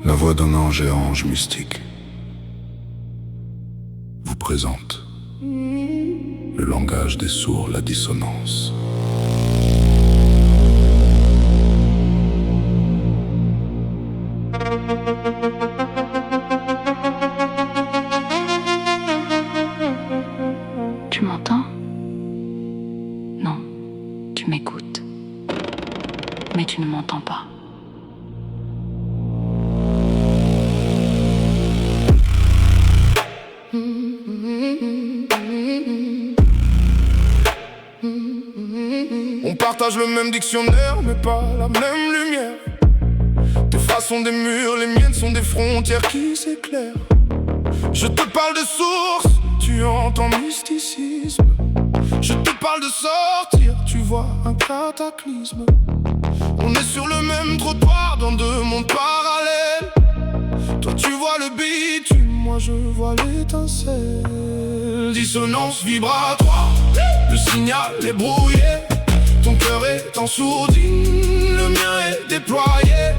La voix d'un ange et ange mystique vous présente le langage des sourds, la dissonance. Tu m'entends? Non, tu m'écoutes. Mais tu ne m'entends pas. On partage le même dictionnaire, mais pas la même lumière. Tes phrases sont des murs, les miennes sont des frontières qui s'éclairent. Je te parle de source, tu entends mysticisme. Je te parle de sortir, tu vois un cataclysme. On est sur le même trottoir dans deux mondes parallèles. Toi tu vois le bitume, moi je vois l'étincelle. Dissonance vibratoire, le signal est brouillé. Ton cœur est en sourdine, le mien est déployé.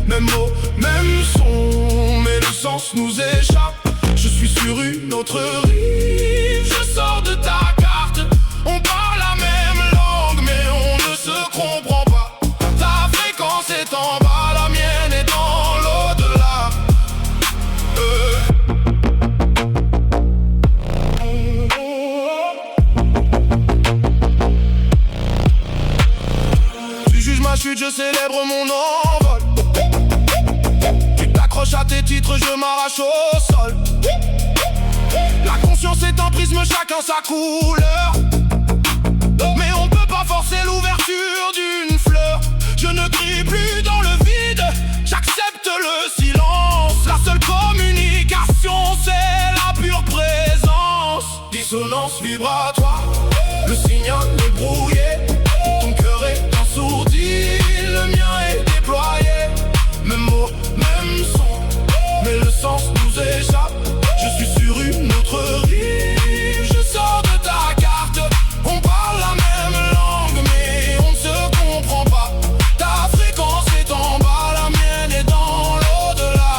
Même mot, même son, mais le sens nous échappe. Je suis sur une autre rive, je sors de ta carte. On parle la même langue, mais on ne se comprend pas. Ta fréquence est en bas, la mienne est dans l'au-delà. Tu juges ma chute, je célèbre mon envol. Tu t'accroches à tes titres, je m'arrache au sol. La conscience est un prisme, chacun sa couleur. Mais on peut pas forcer l'ouverture d'une fleur. Je ne crie plus dans le vide, j'accepte le silence. La seule communication, c'est la pure présence. Dissonance vibratoire, le signal est brouillé. Ton cœur est ensourdi, le mien est déployé. Même mot, même son, mais le sens nous échappe. Je suis sur une autre rive, je sors de ta carte. On parle la même langue, mais on ne se comprend pas. Ta fréquence est en bas, la mienne est dans l'au-delà.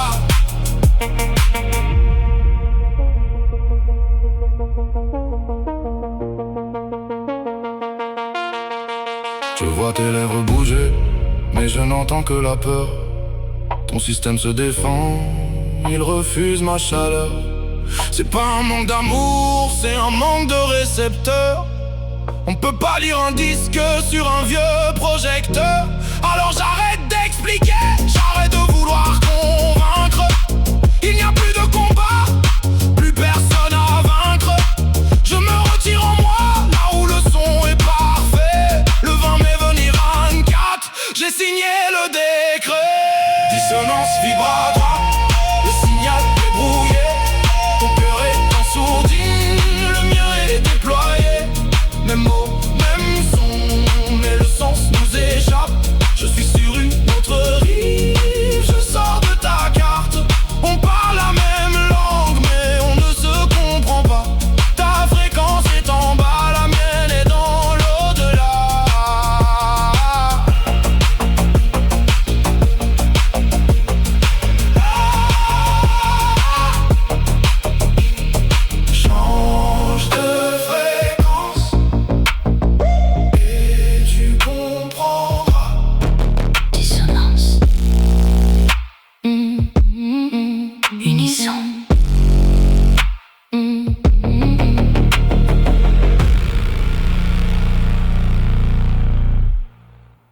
Je vois tes lèvres bouger, mais je n'entends que la peur. Ton système se défend, il refuse ma chaleur. C'est pas un manque d'amour, c'est un manque de récepteur. On peut pas lire un disque sur un vieux projecteur. Alors j'arrête d'expliquer.